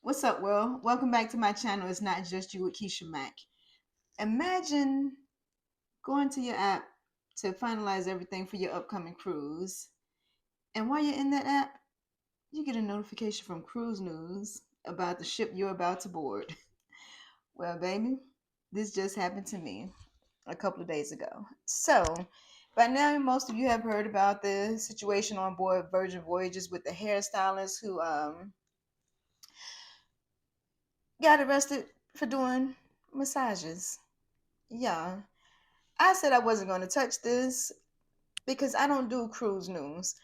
What's up, world? Welcome back to my channel. It's not just you with Keisha Mack. Imagine going to your app to finalize everything for your upcoming cruise. And while you're in that app, you get a notification from Cruise News about the ship you're about to board. Well, baby, this just happened to me a couple of days ago. So, by now, most of you have heard about the situation on board Virgin Voyages with the hairstylist who got arrested for doing massages. Yeah, I said I wasn't going to touch this because I don't do cruise news.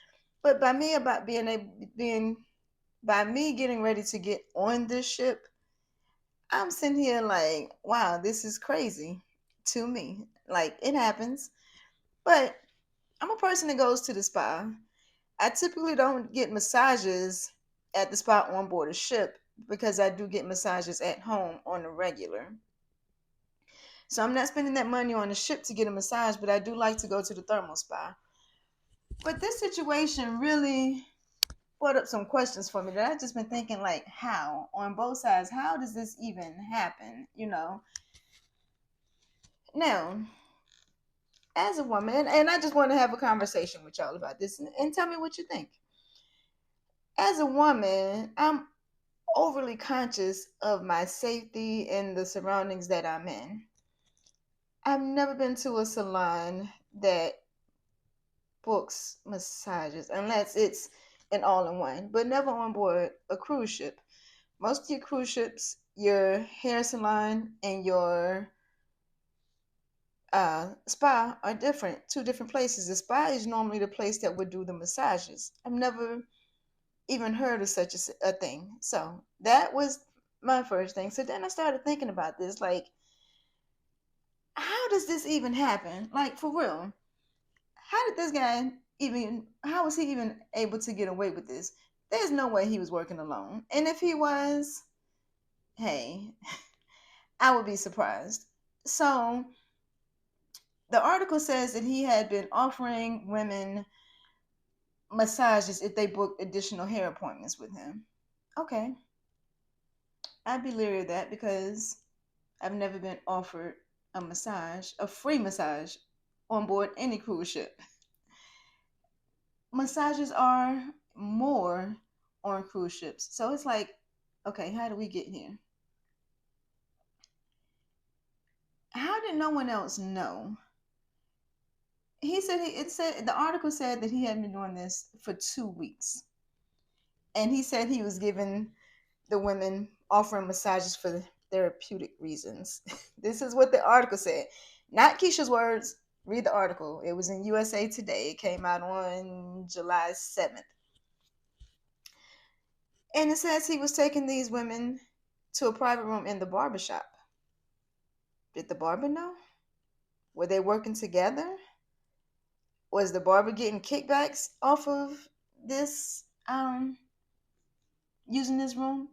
But by me about being by me getting ready to get on this ship, I'm sitting here like, wow, this is crazy to me. Like it happens, but I'm a person that goes to the spa. I typically don't get massages at the spa on board a ship because I do get massages at home on a regular. So I'm not spending that money on a ship to get a massage, but I do like to go to the thermal spa. But this situation really brought up some questions for me that I've just been thinking, like, how on both sides, how does this even happen? Now, as a woman, and I just want to have a conversation with y'all about this and tell me what you think. As a woman, I'm overly conscious of my safety and the surroundings that I'm in. I've never been to a salon that books massages unless it's an all-in-one, but never on board a cruise ship. Most of your cruise ships, your hair salon and your spa are different, two different places. The spa is normally the place that would do the massages. I've never even heard of such a thing. So that was my first thing. So then I started thinking about this, like, how does this even happen? Like, for real, how did this guy even, how was he even able to get away with this? There's no way he was working alone. And if he was, hey, I would be surprised. So the article says that he had been offering women massages if they booked additional hair appointments with him. Okay, I'd be leery of that because I've never been offered a massage, a free massage, on board any cruise ship. Massages are more on cruise ships. So it's like, okay, how do we get here? How did no one else know? He said it said the article said that he had been doing this for 2 weeks. And he said he was giving the women offering massages for therapeutic reasons. This is what the article said. Not Keisha's words. Read the article. It was in USA Today. It came out on July 7th. And it says he was taking these women to a private room in the barbershop. Did the barber know? Were they working together? Was the barber getting kickbacks off of this using this room?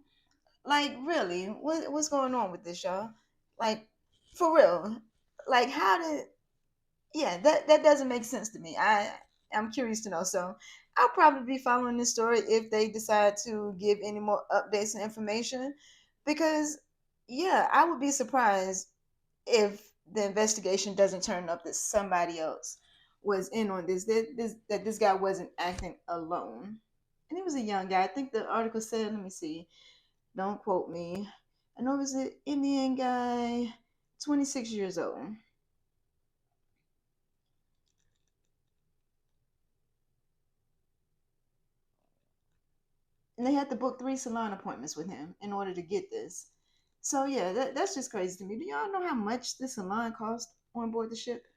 Like, really, what's going on with this, y'all? Like, for real. Like, how did? Yeah, that doesn't make sense to me. I'm curious to know. So, I'll probably be following this story if they decide to give any more updates and information, because yeah, I would be surprised if the investigation doesn't turn up that somebody else was in on this. That this guy wasn't acting alone, and he was a young guy. I think the article said. Let me see. Don't quote me. I know it was an Indian guy, 26 years old. And they had to book 3 salon appointments with him in order to get this. So, yeah, that's just crazy to me. Do y'all know how much the salon cost on board the ship?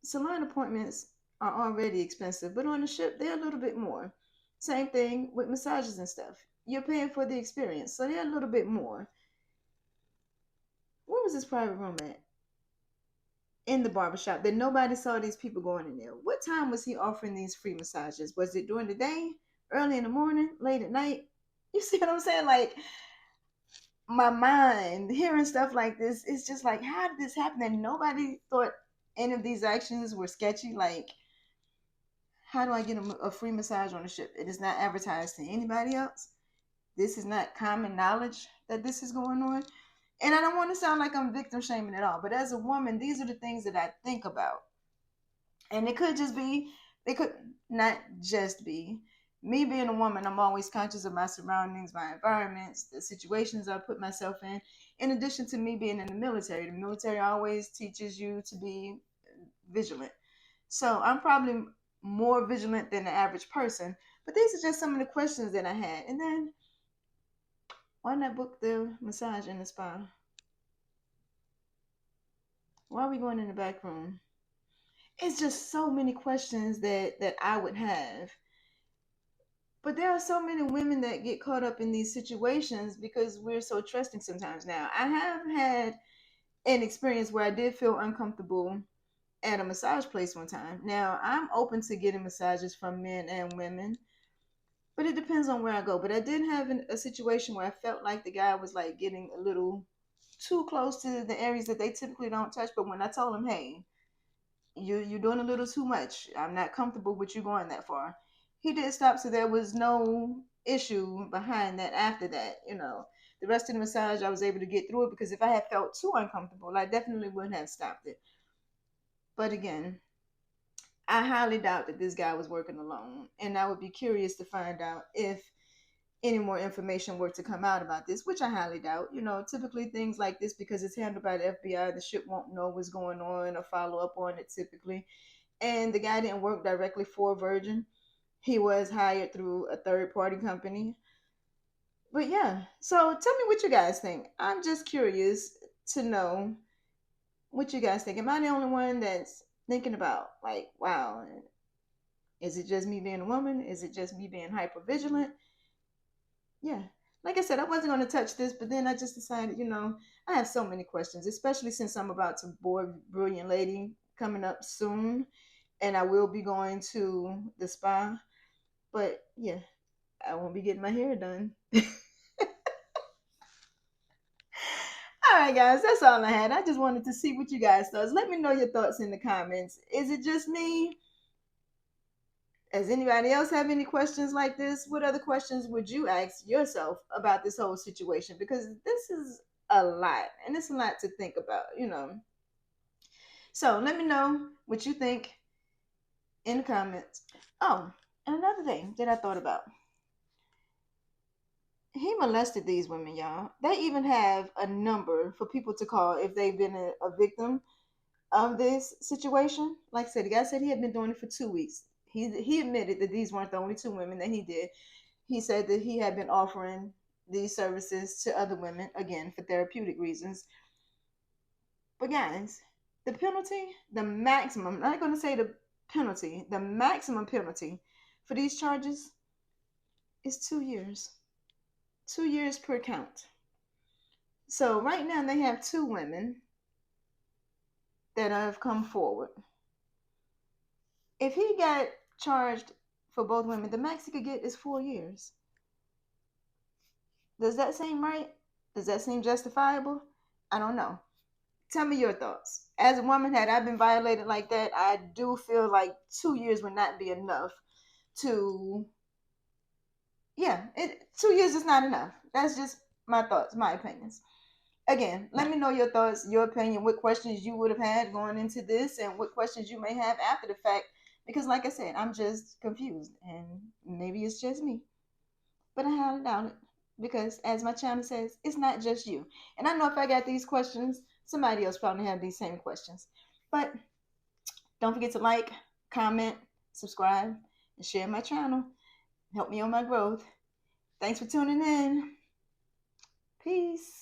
Salon appointments are already expensive, but on the ship, they're a little bit more. Same thing with massages and stuff. You're paying for the experience, so they're a little bit more. Where was this private room at? In the barbershop that nobody saw these people going in there. What time was he offering these free massages? Was it during the day, early in the morning, late at night? You see what I'm saying? Like, my mind hearing stuff like this, it's just like, how did this happen? And nobody thought any of these actions were sketchy. Like, how do I get a free massage on a ship? It is not advertised to anybody else. this is not common knowledge that this is going on. And I don't want to sound like I'm victim shaming at all, but as a woman, these are the things that I think about. And it could just be, it could not just be me being a woman. I'm always conscious of my surroundings, my environments, the situations I put myself in addition to me being in the military. The military always teaches you to be vigilant. So I'm probably more vigilant than the average person. But these are just some of the questions that I had. And then why not book the massage in the spa? Why are we going in the back room? It's just so many questions that I would have. But there are so many women that get caught up in these situations because we're so trusting sometimes. Now, I have had an experience where I did feel uncomfortable at a massage place one time. Now, I'm open to getting massages from men and women, but it depends on where I go. But I did have a situation where I felt like the guy was like getting a little too close to the areas that they typically don't touch. But when I told him, hey, you're doing a little too much. I'm not comfortable with you going that far. He did stop, so there was no issue behind that after that. The rest of the massage, I was able to get through it because if I had felt too uncomfortable, I definitely wouldn't have stopped it. But again, I highly doubt that this guy was working alone, and I would be curious to find out if any more information were to come out about this, which I highly doubt. Typically things like this, because it's handled by the FBI, the ship won't know what's going on or follow up on it typically. And the guy didn't work directly for Virgin. He was hired through a third party company. But yeah, so tell me what you guys think. I'm just curious to know what you guys think. Am I the only one that's thinking about, like, wow, is it just me being a woman? Is it just me being hyper vigilant? Yeah. Like I said, I wasn't going to touch this, but then I just decided, I have so many questions, especially since I'm about to board Brilliant Lady coming up soon, and I will be going to the spa. But yeah, I won't be getting my hair done. All right, guys, that's all I had. I just wanted to see what you guys thought. Let me know your thoughts in the comments. Is it just me? Does anybody else have any questions like this? What other questions would you ask yourself about this whole situation? Because this is a lot, and it's a lot to think about. So let me know what you think in the comments. Oh, and another thing that I thought about. He molested these women, y'all. They even have a number for people to call if they've been a victim of this situation. Like I said, the guy said he had been doing it for 2 weeks. He admitted that these weren't the only two women that he did. He said that he had been offering these services to other women, again, for therapeutic reasons. But guys, the penalty, the maximum, I'm not going to say the penalty, the maximum penalty for these charges is 2 years. 2 years per count. So right now they have two women that have come forward. If he got charged for both women, the max he could get is 4 years. Does that seem right? Does that seem justifiable? I don't know. Tell me your thoughts. As a woman, had I been violated like that, I do feel like 2 years would not be enough to. Yeah, 2 years is not enough. That's just my thoughts, my opinions. Again, let me know your thoughts, your opinion, what questions you would have had going into this, and what questions you may have after the fact. Because, like I said, I'm just confused, and maybe it's just me. But I highly doubt it. Because, as my channel says, it's not just you. And I know if I got these questions, somebody else probably have these same questions. But don't forget to like, comment, subscribe, and share my channel. Help me on my growth. Thanks for tuning in. Peace.